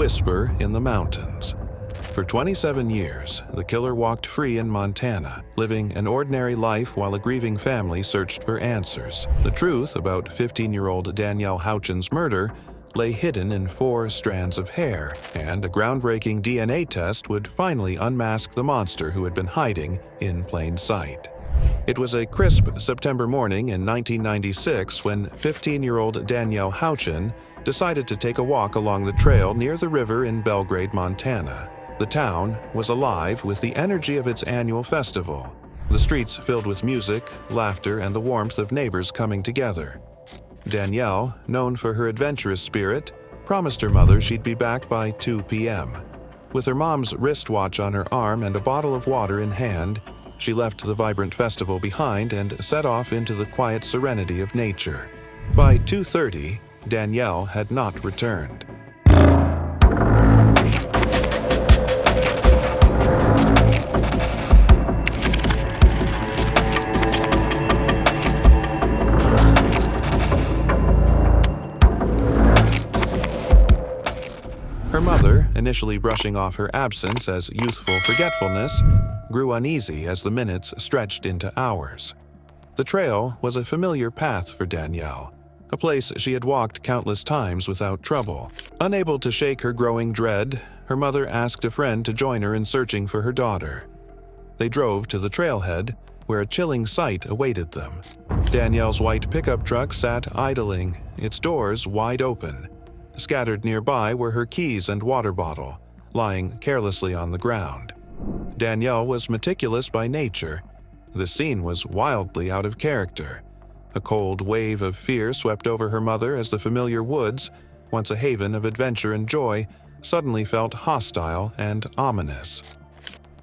whisper in the mountains. For 27 years, the killer walked free in Montana, living an ordinary life while a grieving family searched for answers. The truth about 15-year-old Danielle Houchen's murder lay hidden in 4 strands of hair, and a groundbreaking DNA test would finally unmask the monster who had been hiding in plain sight. It was a crisp September morning in 1996 when 15-year-old Danielle Houchen decided to take a walk along the trail near the river in Belgrade, Montana. The town was alive with the energy of its annual festival, the streets filled with music, laughter, and the warmth of neighbors coming together. Danielle, known for her adventurous spirit, promised her mother she'd be back by 2 p.m. With her mom's wristwatch on her arm and a bottle of water in hand, she left the vibrant festival behind and set off into the quiet serenity of nature. By 2:30, Danielle had not returned. Her mother, initially brushing off her absence as youthful forgetfulness, grew uneasy as the minutes stretched into hours. The trail was a familiar path for Danielle, a place she had walked countless times without trouble. Unable to shake her growing dread, her mother asked a friend to join her in searching for her daughter. They drove to the trailhead, where a chilling sight awaited them. Danielle's white pickup truck sat idling, its doors wide open. Scattered nearby were her keys and water bottle, lying carelessly on the ground. Danielle was meticulous by nature. The scene was wildly out of character. A cold wave of fear swept over her mother as the familiar woods, once a haven of adventure and joy, suddenly felt hostile and ominous.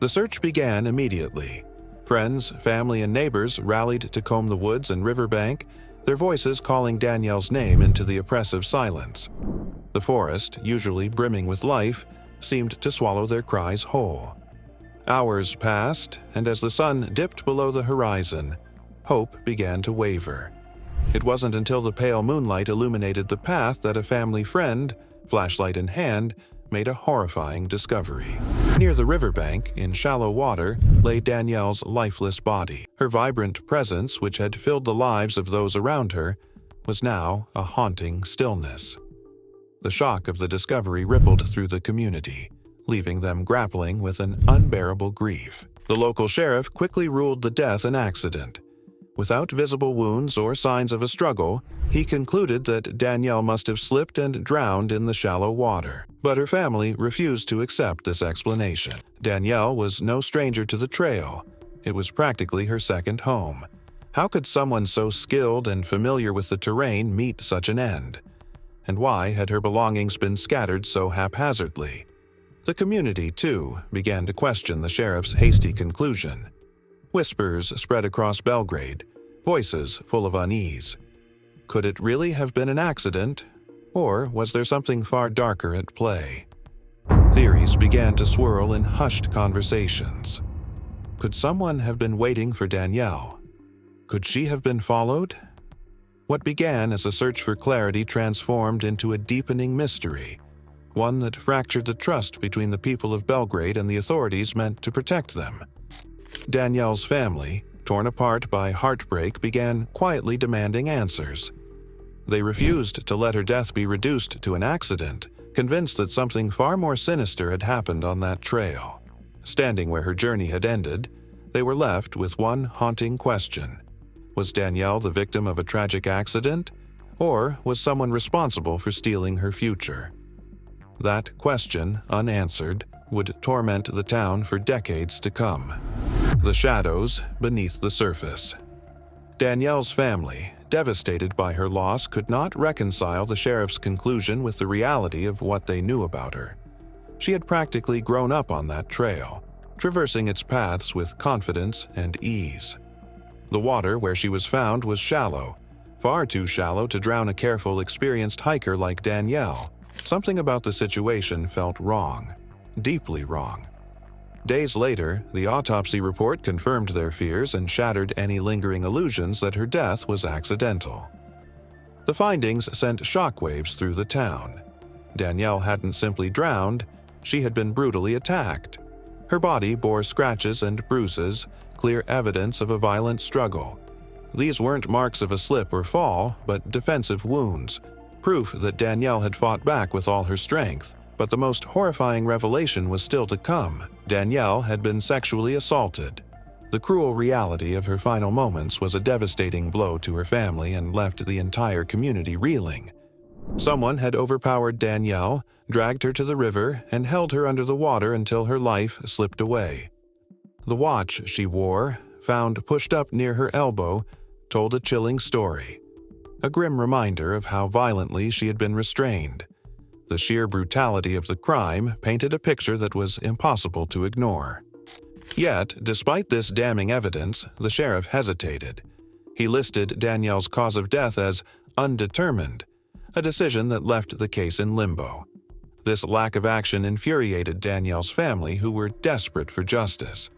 The search began immediately. Friends, family, and neighbors rallied to comb the woods and riverbank, their voices calling Danielle's name into the oppressive silence. The forest, usually brimming with life, seemed to swallow their cries whole. Hours passed, and as the sun dipped below the horizon, hope began to waver. It wasn't until the pale moonlight illuminated the path that a family friend, flashlight in hand, made a horrifying discovery. Near the riverbank, in shallow water, lay Danielle's lifeless body. Her vibrant presence, which had filled the lives of those around her, was now a haunting stillness. The shock of the discovery rippled through the community, leaving them grappling with an unbearable grief. The local sheriff quickly ruled the death an accident. Without visible wounds or signs of a struggle, he concluded that Danielle must have slipped and drowned in the shallow water. But her family refused to accept this explanation. Danielle was no stranger to the trail. It was practically her second home. How could someone so skilled and familiar with the terrain meet such an end? And why had her belongings been scattered so haphazardly? The community, too, began to question the sheriff's hasty conclusion. Whispers spread across Belgrade, voices full of unease. Could it really have been an accident, or was there something far darker at play? Theories began to swirl in hushed conversations. Could someone have been waiting for Danielle? Could she have been followed? What began as a search for clarity transformed into a deepening mystery, one that fractured the trust between the people of Belgrade and the authorities meant to protect them. Danielle's family, torn apart by heartbreak, began quietly demanding answers. They refused to let her death be reduced to an accident, convinced that something far more sinister had happened on that trail. Standing where her journey had ended, they were left with one haunting question. Was Danielle the victim of a tragic accident, or was someone responsible for stealing her future? That question, unanswered, would torment the town for decades to come. The shadows beneath the surface. Danielle's family, devastated by her loss, could not reconcile the sheriff's conclusion with the reality of what they knew about her. She had practically grown up on that trail, traversing its paths with confidence and ease. The water where she was found was shallow, far too shallow to drown a careful, experienced hiker like Danielle. Something about the situation felt wrong, deeply wrong. Days later, the autopsy report confirmed their fears and shattered any lingering illusions that her death was accidental. The findings sent shockwaves through the town. Danielle hadn't simply drowned, she had been brutally attacked. Her body bore scratches and bruises, clear evidence of a violent struggle. These weren't marks of a slip or fall, but defensive wounds, proof that Danielle had fought back with all her strength. But the most horrifying revelation was still to come. Danielle had been sexually assaulted. The cruel reality of her final moments was a devastating blow to her family and left the entire community reeling. Someone had overpowered Danielle, dragged her to the river, and held her under the water until her life slipped away. The watch she wore, found pushed up near her elbow, told a chilling story. A grim reminder of how violently she had been restrained. The sheer brutality of the crime painted a picture that was impossible to ignore. Yet, despite this damning evidence, the sheriff hesitated. He listed Danielle's cause of death as undetermined, a decision that left the case in limbo. This lack of action infuriated Danielle's family, who were desperate for justice.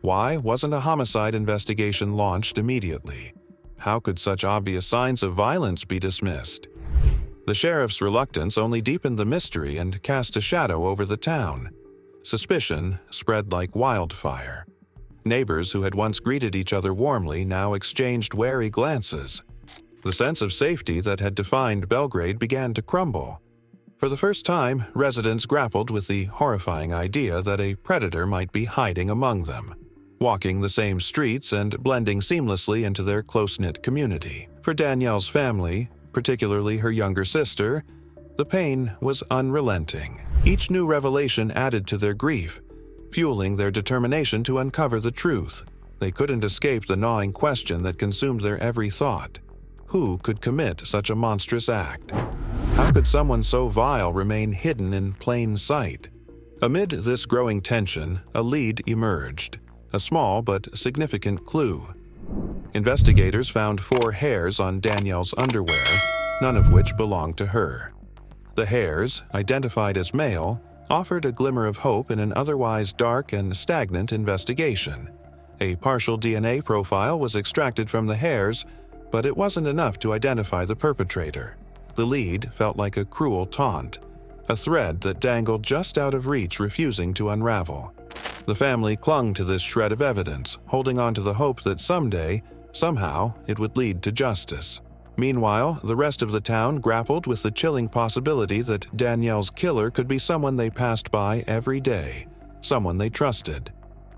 Why wasn't a homicide investigation launched immediately? How could such obvious signs of violence be dismissed? The sheriff's reluctance only deepened the mystery and cast a shadow over the town. Suspicion spread like wildfire. Neighbors who had once greeted each other warmly now exchanged wary glances. The sense of safety that had defined Belgrade began to crumble. For the first time, residents grappled with the horrifying idea that a predator might be hiding among them, walking the same streets and blending seamlessly into their close-knit community. For Danielle's family, particularly her younger sister, the pain was unrelenting. Each new revelation added to their grief, fueling their determination to uncover the truth. They couldn't escape the gnawing question that consumed their every thought. Who could commit such a monstrous act? How could someone so vile remain hidden in plain sight? Amid this growing tension, a lead emerged, a small but significant clue. Investigators found 4 hairs on Danielle's underwear, none of which belonged to her. The hairs, identified as male, offered a glimmer of hope in an otherwise dark and stagnant investigation. A partial DNA profile was extracted from the hairs, but it wasn't enough to identify the perpetrator. The lead felt like a cruel taunt, a thread that dangled just out of reach, refusing to unravel. The family clung to this shred of evidence, holding on to the hope that someday, somehow, it would lead to justice. Meanwhile, the rest of the town grappled with the chilling possibility that Danielle's killer could be someone they passed by every day, someone they trusted.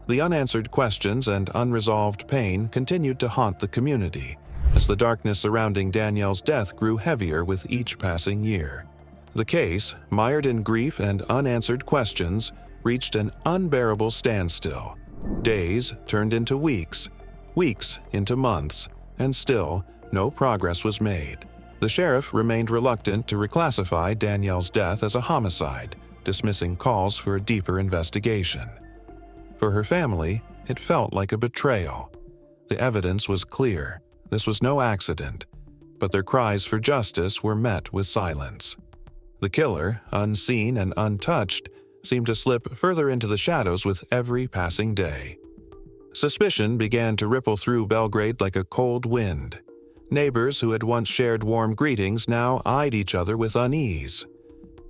The unanswered questions and unresolved pain continued to haunt the community, as the darkness surrounding Danielle's death grew heavier with each passing year. The case, mired in grief and unanswered questions, reached an unbearable standstill. Days turned into weeks, weeks into months, and still, no progress was made. The sheriff remained reluctant to reclassify Danielle's death as a homicide, dismissing calls for a deeper investigation. For her family, it felt like a betrayal. The evidence was clear. This was no accident, but their cries for justice were met with silence. The killer, unseen and untouched, seemed to slip further into the shadows with every passing day. Suspicion began to ripple through Belgrade like a cold wind. Neighbors who had once shared warm greetings now eyed each other with unease.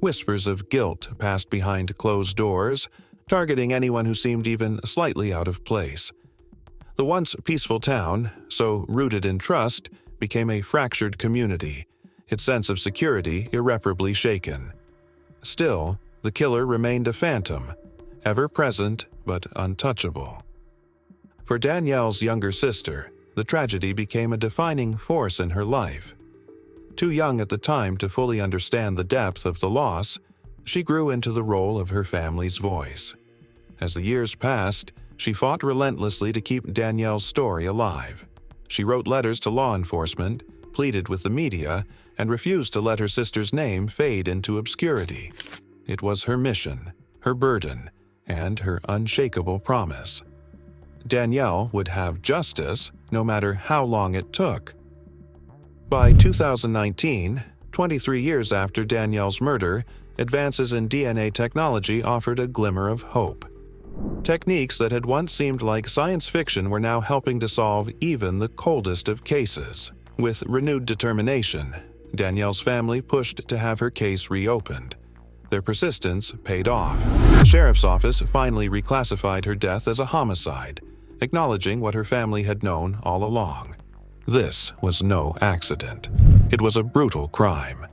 Whispers of guilt passed behind closed doors, targeting anyone who seemed even slightly out of place. The once peaceful town, so rooted in trust, became a fractured community, its sense of security irreparably shaken. Still, the killer remained a phantom, ever present but untouchable. For Danielle's younger sister, the tragedy became a defining force in her life. Too young at the time to fully understand the depth of the loss, she grew into the role of her family's voice. As the years passed, she fought relentlessly to keep Danielle's story alive. She wrote letters to law enforcement, pleaded with the media, and refused to let her sister's name fade into obscurity. It was her mission, her burden, and her unshakable promise. Danielle would have justice, no matter how long it took. By 2019, 23 years after Danielle's murder, advances in DNA technology offered a glimmer of hope. Techniques that had once seemed like science fiction were now helping to solve even the coldest of cases. With renewed determination, Danielle's family pushed to have her case reopened. Their persistence paid off. The sheriff's office finally reclassified her death as a homicide, acknowledging what her family had known all along. This was no accident. It was a brutal crime.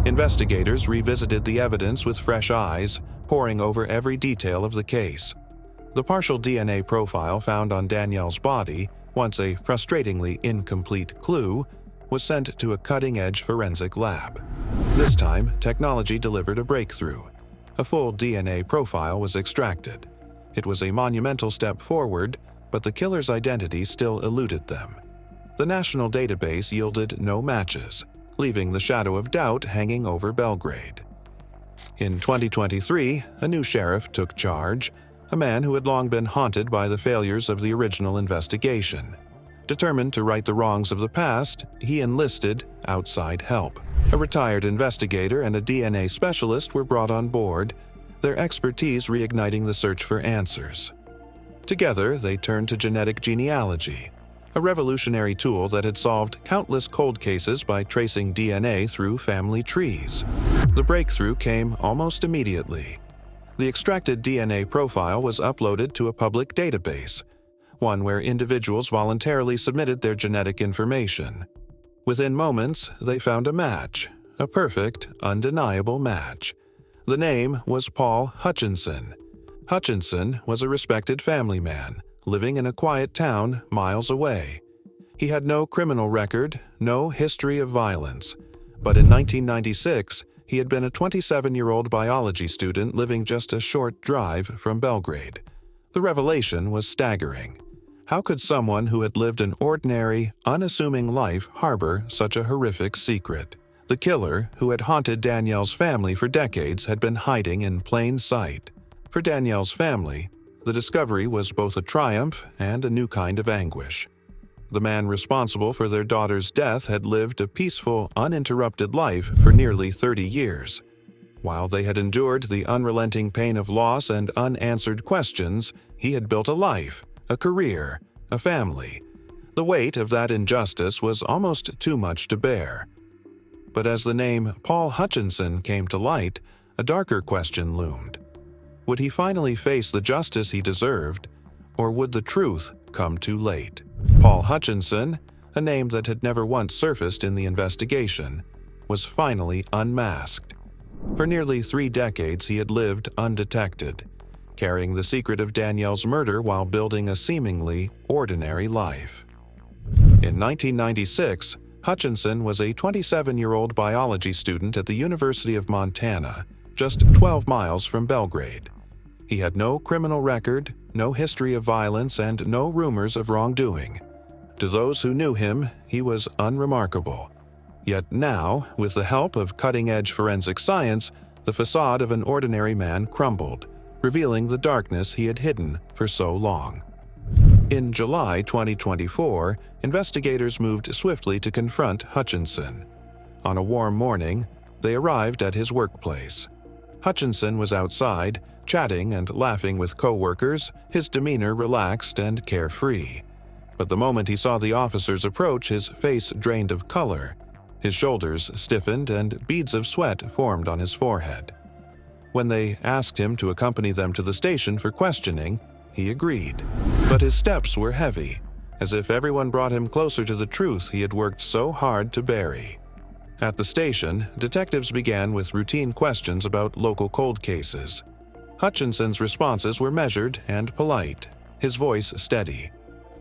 Investigators revisited the evidence with fresh eyes, poring over every detail of the case. The partial DNA profile found on Danielle's body, once a frustratingly incomplete clue, was sent to a cutting-edge forensic lab. This time, technology delivered a breakthrough. A full DNA profile was extracted. It was a monumental step forward, but the killer's identity still eluded them. The national database yielded no matches, leaving the shadow of doubt hanging over Belgrade. In 2023, a new sheriff took charge, a man who had long been haunted by the failures of the original investigation. Determined to right the wrongs of the past, he enlisted outside help. A retired investigator and a DNA specialist were brought on board, their expertise reigniting the search for answers. Together, they turned to genetic genealogy, a revolutionary tool that had solved countless cold cases by tracing DNA through family trees. The breakthrough came almost immediately. The extracted DNA profile was uploaded to a public database, one where individuals voluntarily submitted their genetic information. Within moments, they found a match, a perfect, undeniable match. The name was Paul Hutchinson. Hutchinson was a respected family man, living in a quiet town miles away. He had no criminal record, no history of violence, but in 1996, he had been a 27-year-old biology student living just a short drive from Belgrade. The revelation was staggering. How could someone who had lived an ordinary, unassuming life harbor such a horrific secret? The killer, who had haunted Danielle's family for decades, had been hiding in plain sight. For Danielle's family, the discovery was both a triumph and a new kind of anguish. The man responsible for their daughter's death had lived a peaceful, uninterrupted life for nearly 30 years. While they had endured the unrelenting pain of loss and unanswered questions, he had built a life, a career, a family. The weight of that injustice was almost too much to bear. But as the name Paul Hutchinson came to light, a darker question loomed. Would he finally face the justice he deserved, or would the truth come too late? Paul Hutchinson, a name that had never once surfaced in the investigation, was finally unmasked. For nearly 3 decades he had lived undetected, carrying the secret of Danielle's murder while building a seemingly ordinary life. In 1996, Hutchinson was a 27-year-old biology student at the University of Montana, just 12 miles from Belgrade. He had no criminal record, no history of violence, and no rumors of wrongdoing. To those who knew him, he was unremarkable. Yet now, with the help of cutting-edge forensic science, the facade of an ordinary man crumbled, revealing the darkness he had hidden for so long. In July 2024, investigators moved swiftly to confront Hutchinson. On a warm morning, they arrived at his workplace. Hutchinson was outside, chatting and laughing with co-workers, his demeanor relaxed and carefree. But the moment he saw the officers approach, his face drained of color. His shoulders stiffened and beads of sweat formed on his forehead. When they asked him to accompany them to the station for questioning, he agreed. But his steps were heavy, as if everyone brought him closer to the truth he had worked so hard to bury. At the station, detectives began with routine questions about local cold cases. Hutchinson's responses were measured and polite, his voice steady.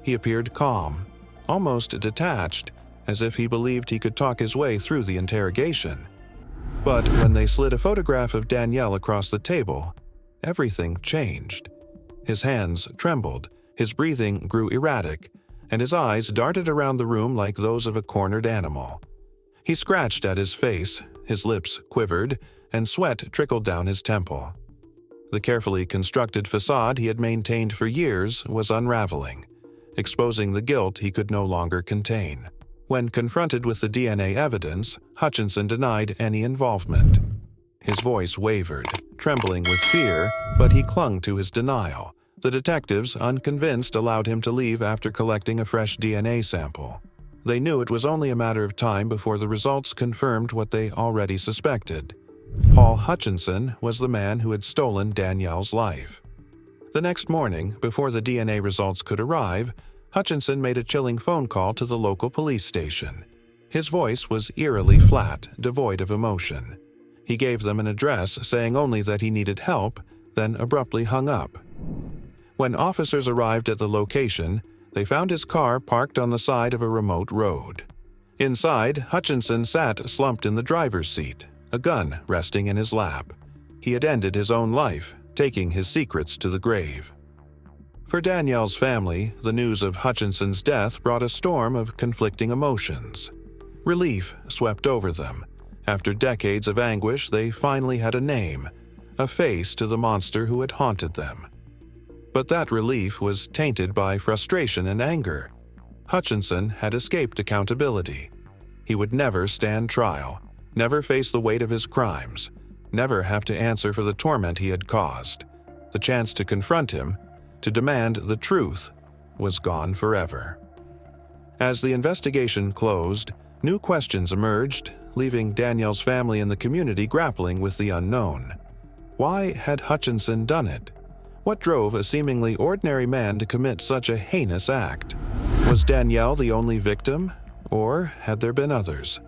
He appeared calm, almost detached, as if he believed he could talk his way through the interrogation. But when they slid a photograph of Danielle across the table, everything changed. His hands trembled, his breathing grew erratic, and his eyes darted around the room like those of a cornered animal. He scratched at his face, his lips quivered, and sweat trickled down his temple. The carefully constructed facade he had maintained for years was unraveling, exposing the guilt he could no longer contain. When confronted with the DNA evidence, Hutchinson denied any involvement. His voice wavered, trembling with fear, but he clung to his denial. The detectives, unconvinced, allowed him to leave after collecting a fresh DNA sample. They knew it was only a matter of time before the results confirmed what they already suspected. Paul Hutchinson was the man who had stolen Danielle's life. The next morning, before the DNA results could arrive, Hutchinson made a chilling phone call to the local police station. His voice was eerily flat, devoid of emotion. He gave them an address, saying only that he needed help, then abruptly hung up. When officers arrived at the location, they found his car parked on the side of a remote road. Inside, Hutchinson sat slumped in the driver's seat, a gun resting in his lap. He had ended his own life, taking his secrets to the grave. For Danielle's family, the news of Hutchinson's death brought a storm of conflicting emotions. Relief swept over them. After decades of anguish, they finally had a name, a face to the monster who had haunted them. But that relief was tainted by frustration and anger. Hutchinson had escaped accountability. He would never stand trial, never face the weight of his crimes, never have to answer for the torment he had caused. The chance to confront him, to demand the truth, was gone forever. As the investigation closed, new questions emerged, leaving Danielle's family and the community grappling with the unknown. Why had Hutchinson done it? What drove a seemingly ordinary man to commit such a heinous act? Was Danielle the only victim, or had there been others?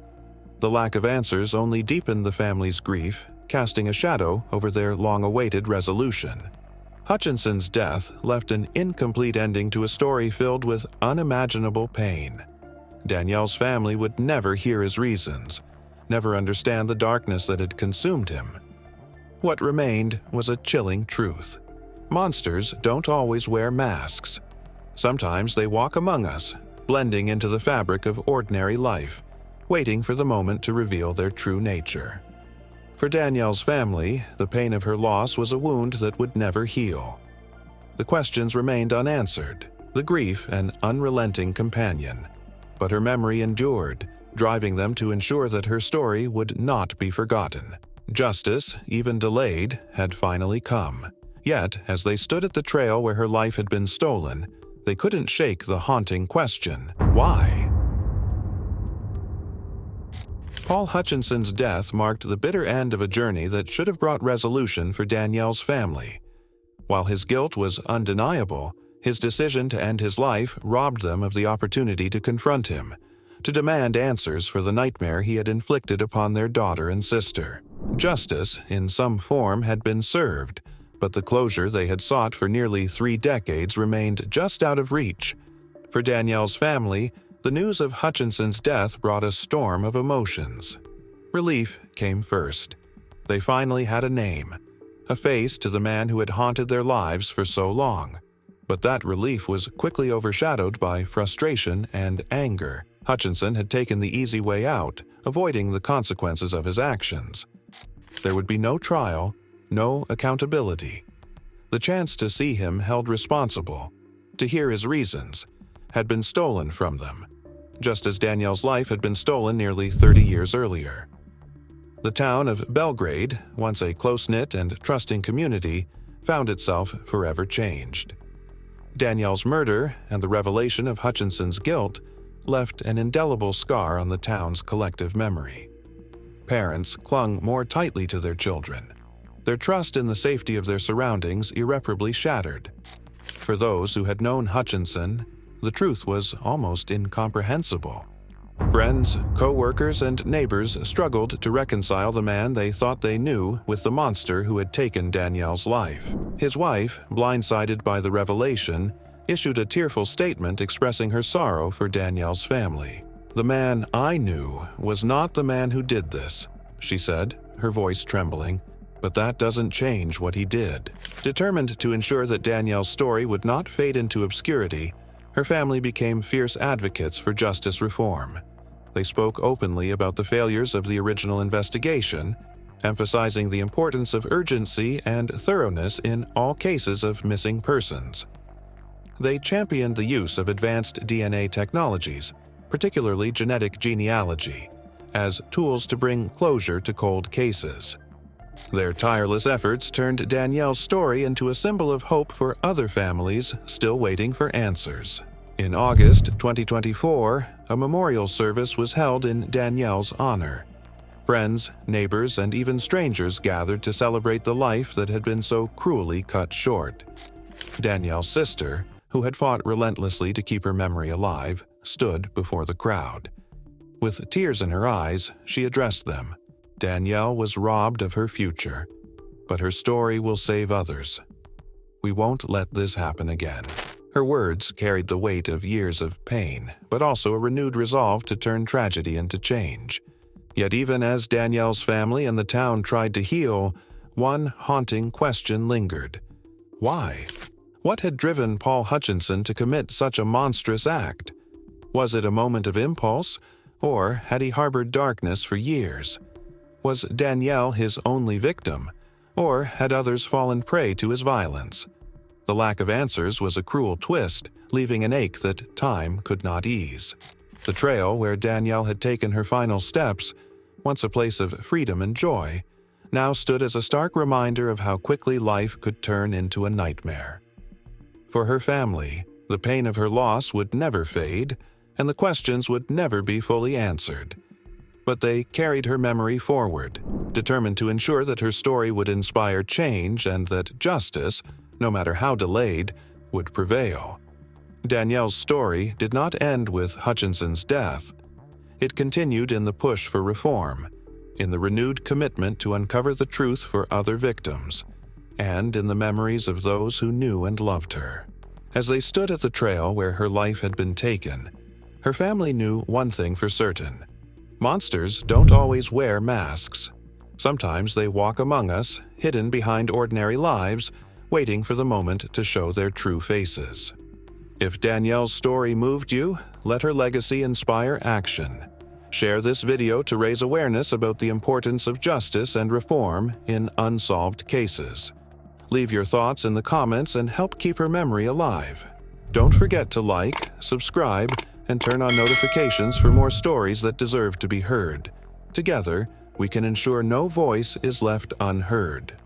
The lack of answers only deepened the family's grief, casting a shadow over their long-awaited resolution. Hutchinson's death left an incomplete ending to a story filled with unimaginable pain. Danielle's family would never hear his reasons, never understand the darkness that had consumed him. What remained was a chilling truth. Monsters don't always wear masks. Sometimes they walk among us, blending into the fabric of ordinary life, waiting for the moment to reveal their true nature. For Danielle's family, the pain of her loss was a wound that would never heal. The questions remained unanswered, the grief an unrelenting companion. But her memory endured, driving them to ensure that her story would not be forgotten. Justice, even delayed, had finally come. Yet, as they stood at the trail where her life had been stolen, they couldn't shake the haunting question, why? Paul Hutchinson's death marked the bitter end of a journey that should have brought resolution for Danielle's family. While his guilt was undeniable, his decision to end his life robbed them of the opportunity to confront him, to demand answers for the nightmare he had inflicted upon their daughter and sister. Justice, in some form, had been served, but the closure they had sought for nearly 3 decades remained just out of reach. For Danielle's family, the news of Hutchinson's death brought a storm of emotions. Relief came first. They finally had a name, a face to the man who had haunted their lives for so long. But that relief was quickly overshadowed by frustration and anger. Hutchinson had taken the easy way out, avoiding the consequences of his actions. There would be no trial, no accountability. The chance to see him held responsible, to hear his reasons, had been stolen from them, just as Danielle's life had been stolen nearly 30 years earlier. The town of Belgrade, once a close-knit and trusting community, found itself forever changed. Danielle's murder and the revelation of Hutchinson's guilt left an indelible scar on the town's collective memory. Parents clung more tightly to their children, their trust in the safety of their surroundings irreparably shattered. For those who had known Hutchinson, the truth was almost incomprehensible. Friends, co-workers, and neighbors struggled to reconcile the man they thought they knew with the monster who had taken Danielle's life. His wife, blindsided by the revelation, issued a tearful statement expressing her sorrow for Danielle's family. "The man I knew was not the man who did this," she said, her voice trembling. "But that doesn't change what he did." Determined to ensure that Danielle's story would not fade into obscurity, her family became fierce advocates for justice reform. They spoke openly about the failures of the original investigation, emphasizing the importance of urgency and thoroughness in all cases of missing persons. They championed the use of advanced DNA technologies, particularly genetic genealogy, as tools to bring closure to cold cases. Their tireless efforts turned Danielle's story into a symbol of hope for other families still waiting for answers. In August 2024, a memorial service was held in Danielle's honor. Friends, neighbors, and even strangers gathered to celebrate the life that had been so cruelly cut short. Danielle's sister, who had fought relentlessly to keep her memory alive, stood before the crowd. With tears in her eyes, she addressed them. Danielle was robbed of her future, but her story will save others. We won't let this happen again. Her words carried the weight of years of pain, but also a renewed resolve to turn tragedy into change. Yet even as Danielle's family and the town tried to heal, one haunting question lingered. Why? What had driven Paul Hutchinson to commit such a monstrous act? Was it a moment of impulse, or had he harbored darkness for years? Was Danielle his only victim, or had others fallen prey to his violence? The lack of answers was a cruel twist, leaving an ache that time could not ease. The trail where Danielle had taken her final steps, once a place of freedom and joy, now stood as a stark reminder of how quickly life could turn into a nightmare. For her family, the pain of her loss would never fade, and the questions would never be fully answered. But they carried her memory forward, determined to ensure that her story would inspire change and that justice, no matter how delayed, would prevail. Danielle's story did not end with Hutchinson's death. It continued in the push for reform, in the renewed commitment to uncover the truth for other victims, and in the memories of those who knew and loved her. As they stood at the trail where her life had been taken, her family knew one thing for certain. Monsters don't always wear masks. Sometimes they walk among us, hidden behind ordinary lives, waiting for the moment to show their true faces. If Danielle's story moved you, let her legacy inspire action. Share this video to raise awareness about the importance of justice and reform in unsolved cases. Leave your thoughts in the comments and help keep her memory alive. Don't forget to like, subscribe, and turn on notifications for more stories that deserve to be heard. Together, we can ensure no voice is left unheard.